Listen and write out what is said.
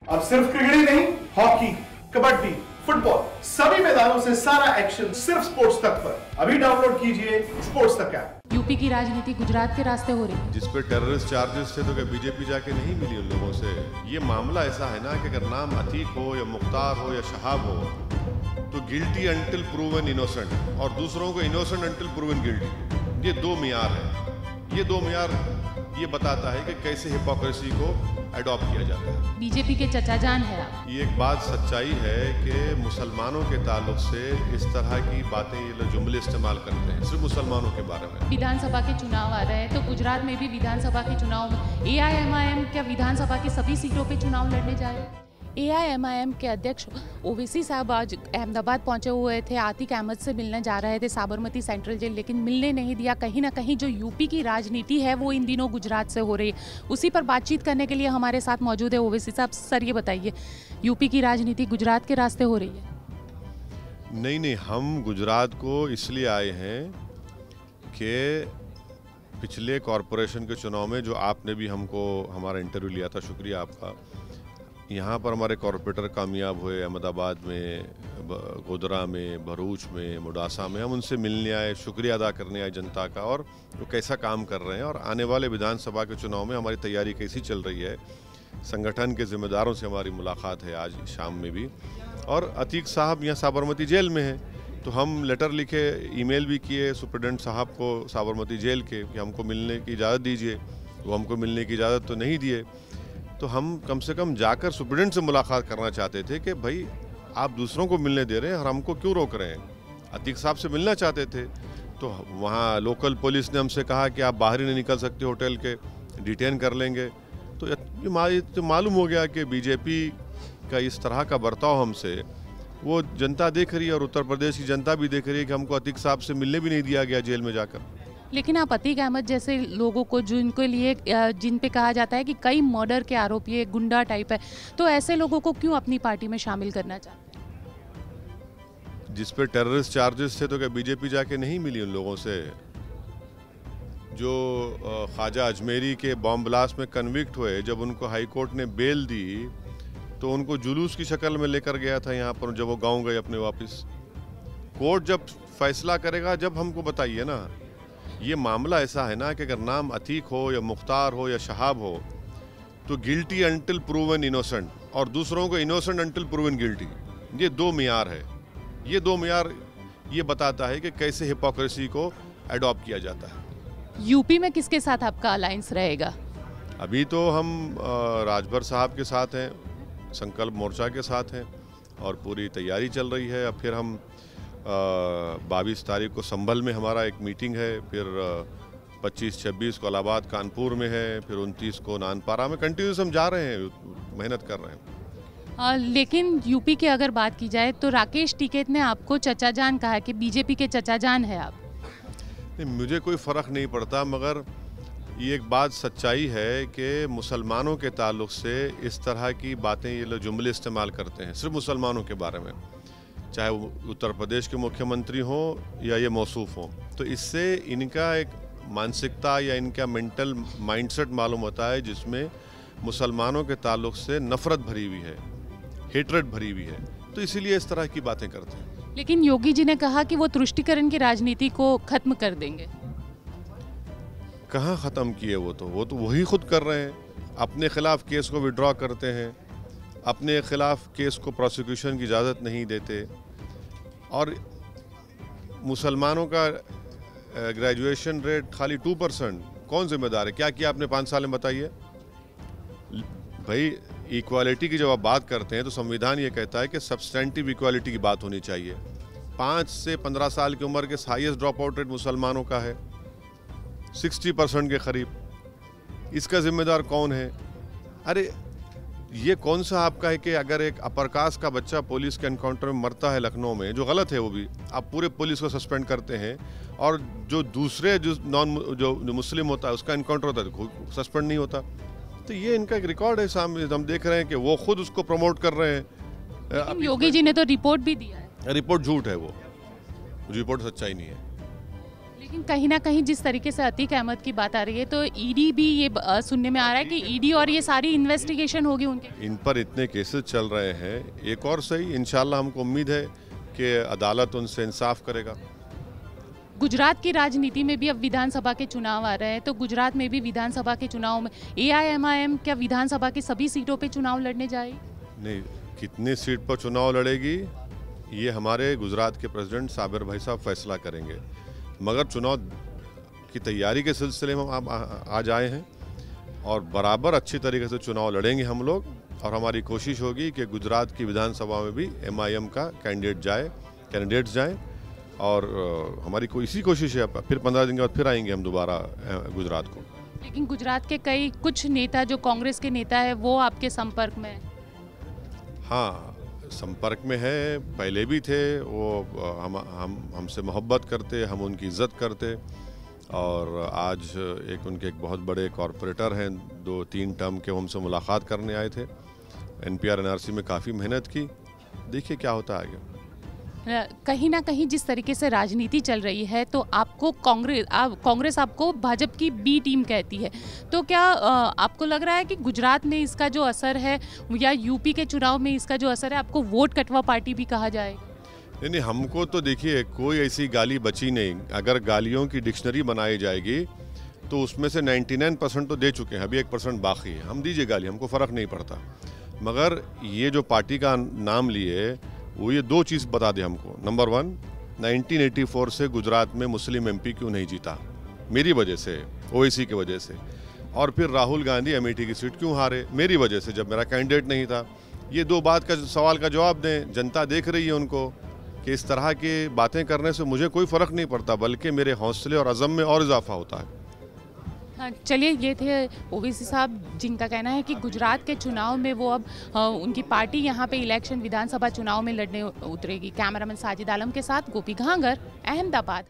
अब सिर्फ क्रिकेट ही नहीं, हॉकी, कबड्डी, फुटबॉल, सभी मैदानों से सारा एक्शन सिर्फ स्पोर्ट्स तक पर। अभी डाउनलोड कीजिए स्पोर्ट्स तक ऐप। यूपी की राजनीति गुजरात के रास्ते हो रही है, जिस पे टेररिस्ट चार्जेस थे तो क्या बीजेपी जाके नहीं मिली उन लोगों से? ये मामला ऐसा है ना कि अगर नाम अतीक हो या मुख्तार हो या शहाब हो तो गिल्टी अंटिल प्रूवन इनोसेंट और दूसरों को इनोसेंट अंटिल प्रूवन गिल्टी, ये दो मियार है। ये दो मियार ये बताता है कि कैसे हिपोक्रेसी को अडॉप्ट किया जाता है। बीजेपी के चचा जान है आप। ये एक बात सच्चाई है कि मुसलमानों के ताल्लुक से इस तरह की बातें ये लोग जुमले इस्तेमाल करते हैं सिर्फ मुसलमानों के बारे में। विधानसभा के चुनाव आ रहे हैं तो गुजरात में भी विधानसभा के चुनाव में AIMIM क्या विधानसभा की सभी सीटों पे चुनाव लड़ने जा रहे हैं? AIMIM के अध्यक्ष ओवैसी साहब आज अहमदाबाद पहुंचे हुए थे, आतिक अहमद से मिलने जा रहे थे साबरमती सेंट्रल जेल, लेकिन मिलने नहीं दिया। कहीं ना कहीं जो यूपी की राजनीति है वो इन दिनों गुजरात से हो रही है, उसी पर बातचीत करने के लिए हमारे साथ मौजूद है ओवैसी साहब। सर ये बताइए, यूपी की राजनीति गुजरात के रास्ते हो रही है? नहीं, हम गुजरात को इसलिए आए हैं कि पिछले कॉरपोरेशन के चुनाव में जो आपने भी हमको हमारा इंटरव्यू लिया था, शुक्रिया आपका। यहाँ पर हमारे कॉरपोरेटर कामयाब हुए, अहमदाबाद में, गोधरा में, भरूच में, मुडासा में। हम उनसे मिलने आए, शुक्रिया अदा करने आए जनता का, और वो कैसा काम कर रहे हैं और आने वाले विधानसभा के चुनाव में हमारी तैयारी कैसी चल रही है। संगठन के जिम्मेदारों से हमारी मुलाकात है आज शाम में भी। और अतीक साहब यहाँ साबरमती जेल में हैं, तो हम लेटर लिखे, ईमेल भी किए सुप्रिटेंडेंट साहब को साबरमती जेल के कि हमको मिलने की इजाज़त दीजिए। वो हमको मिलने की इजाज़त तो नहीं दिए, तो हम कम से कम जाकर सुप्रिटेंडेंट से मुलाकात करना चाहते थे कि भाई आप दूसरों को मिलने दे रहे हैं और हमको क्यों रोक रहे हैं। अतीक साहब से मिलना चाहते थे, तो वहाँ लोकल पुलिस ने हमसे कहा कि आप बाहर ही नहीं निकल सकते होटल के, डिटेन कर लेंगे। तो ये मालूम हो गया कि बीजेपी का इस तरह का बर्ताव हमसे वो जनता देख रही है, और उत्तर प्रदेश की जनता भी देख रही है कि हमको अतीक साहब से मिलने भी नहीं दिया गया जेल में जाकर। लेकिन आप अतीक अहमद जैसे लोगों को जिनके लिए जिन पे कहा जाता है कि कई मर्डर के आरोपी है, गुंडा टाइप है, तो ऐसे लोगों को क्यों अपनी पार्टी में शामिल करना चाहते हैं? जिस पे टेररिस्ट चार्जेस थे तो क्या बीजेपी जाके नहीं मिली उन लोगों से? जो ख्वाजा अजमेरी के बॉम्ब ब्लास्ट में कन्विक्ट हुए, जब उनको हाई कोर्ट ने बेल दी तो उनको जुलूस की शक्ल में लेकर गया था यहाँ पर, जब वो गाँव गए अपने वापस। कोर्ट जब फैसला करेगा जब हमको बताइए ना। ये मामला ऐसा है ना कि अगर नाम अतीक हो या मुख्तार हो या शहाब हो तो गिल्टी अंटिल प्रूवन इनोसेंट और दूसरों को इनोसेंट अंटिल प्रूवन गिल्टी, ये दो मियार है। ये दो मियार ये बताता है कि कैसे हिपोक्रेसी को अडॉप्ट किया जाता है। यूपी में किसके साथ आपका अलायंस रहेगा? अभी तो हम राजभर साहब के साथ हैं, संकल्प मोर्चा के साथ हैं, और पूरी तैयारी चल रही है। अब फिर हम 22 तारीख को संभल में हमारा एक मीटिंग है, फिर 25-26 को इलाहाबाद कानपुर में है, फिर 29 को नानपारा में। कंटिन्यूस हम जा रहे हैं, मेहनत कर रहे हैं। लेकिन यूपी की अगर बात की जाए तो राकेश टिकैत ने आपको चचा जान कहा कि बीजेपी के चचा जान है आप। नहीं, मुझे कोई फ़र्क नहीं पड़ता, मगर ये एक बात सच्चाई है कि मुसलमानों के ताल्लुक से इस तरह की बातें ये लोग जुमले इस्तेमाल करते हैं सिर्फ मुसलमानों के बारे में, चाहे वो उत्तर प्रदेश के मुख्यमंत्री हों या ये मौसूफ हों। तो इससे इनका एक मानसिकता या इनका मेंटल माइंडसेट मालूम होता है, जिसमें मुसलमानों के ताल्लुक से नफ़रत भरी हुई है, हेट्रेड भरी हुई है, तो इसीलिए इस तरह की बातें करते हैं। लेकिन योगी जी ने कहा कि वो तुष्टीकरण की राजनीति को खत्म कर देंगे। कहाँ ख़त्म किए? वो तो वही खुद कर रहे हैं। अपने खिलाफ केस को विड्रॉ करते हैं, अपने खिलाफ केस को प्रोसिक्यूशन की इजाज़त नहीं देते, और मुसलमानों का ग्रेजुएशन रेट खाली 2%। कौन जिम्मेदार है? क्या किया आपने 5 साल में, बताइए भाई। इक्वालिटी की जब आप बात करते हैं तो संविधान ये कहता है कि सब्सटेंटिव इक्वालिटी की बात होनी चाहिए। 5 से 15 साल की उम्र के हाईएस्ट ड्रॉप आउट रेट मुसलमानों का है, 60% के करीब। इसका जिम्मेदार कौन है? अरे ये कौन सा आपका है कि अगर एक अपर कास्ट का बच्चा पुलिस के एनकाउंटर में मरता है लखनऊ में, जो गलत है वो भी, आप पूरे पुलिस को सस्पेंड करते हैं, और जो दूसरे जो मुस्लिम होता है उसका एनकाउंटर होता है सस्पेंड नहीं होता। तो ये इनका एक रिकॉर्ड है सामने, हम देख रहे हैं कि वो खुद उसको प्रमोट कर रहे हैं। योगी जी ने तो रिपोर्ट भी दिया है। रिपोर्ट झूठ है, वो रिपोर्ट सच्चाई नहीं है। लेकिन कहीं ना कहीं जिस तरीके से अतीक अहमद की बात आ रही है तो ईडी भी ये सुनने में आ रहा है कि ईडी और ये सारी इन्वेस्टिगेशन होगी उनके इन पर इतने केसेस चल रहे हैं, एक और सही इंशाल्लाह हमको उम्मीद है कि अदालत उनसे इंसाफ करेगा। गुजरात की राजनीति में भी अब विधानसभा के चुनाव आ रहे हैं, तो गुजरात में भी विधानसभा के चुनाव में एआईएमआईएम क्या विधानसभा की सभी सीटों पे चुनाव लड़ने जाएगी? नहीं, कितनी सीट पर चुनाव लड़ेगी ये हमारे गुजरात के प्रेसिडेंट साबिर भाई साहब फैसला करेंगे, मगर चुनाव की तैयारी के सिलसिले में हम आज आए हैं और बराबर अच्छी तरीके से चुनाव लड़ेंगे हम लोग, और हमारी कोशिश होगी कि गुजरात की विधानसभा में भी एमआईएम का कैंडिडेट्स जाएं, और हमारी इसी कोशिश है। फिर 15 दिन के बाद फिर आएंगे हम दोबारा गुजरात को। लेकिन गुजरात के कुछ नेता जो कांग्रेस के नेता है वो आपके संपर्क में है? हाँ, संपर्क में है, पहले भी थे वो। हमसे मोहब्बत करते, हम उनकी इज़्ज़त करते, और आज उनके एक बहुत बड़े कॉरपोरेटर हैं, 2-3 टर्म के, वो हमसे मुलाकात करने आए थे। एनपीआर एनआरसी में काफ़ी मेहनत की, देखिए क्या होता है आगे। कहीं ना कहीं जिस तरीके से राजनीति चल रही है तो आपको कांग्रेस आपको भाजपा की बी टीम कहती है, तो क्या आपको लग रहा है कि गुजरात में इसका जो असर है या यूपी के चुनाव में इसका जो असर है, आपको वोट कटवा पार्टी भी कहा जाए? नहीं, हमको तो देखिए कोई ऐसी गाली बची नहीं। अगर गालियों की डिक्शनरी बनाई जाएगी तो उसमें से 99% तो दे चुके हैं, अभी 1% बाकी है। हम दीजिए गाली, हमको फ़र्क नहीं पड़ता, मगर ये जो पार्टी का नाम लिए वो ये 2 चीज़ बता दे हमको। नंबर 1, 1984 से गुजरात में मुस्लिम एमपी क्यों नहीं जीता? मेरी वजह से, ओवैसी की वजह से। और फिर राहुल गांधी अमेठी की सीट क्यों हारे? मेरी वजह से, जब मेरा कैंडिडेट नहीं था। ये 2 बात का सवाल का जवाब दें। जनता देख रही है उनको कि इस तरह की बातें करने से मुझे कोई फ़र्क नहीं पड़ता, बल्कि मेरे हौसले और अज़म में और इजाफा होता है। हाँ, चलिए, ये थे ओवैसी साहब जिनका कहना है कि गुजरात के चुनाव में वो अब उनकी पार्टी यहाँ पे इलेक्शन विधानसभा चुनाव में लड़ने उतरेगी। कैमरामैन साजिद आलम के साथ गोपी घांगर, अहमदाबाद।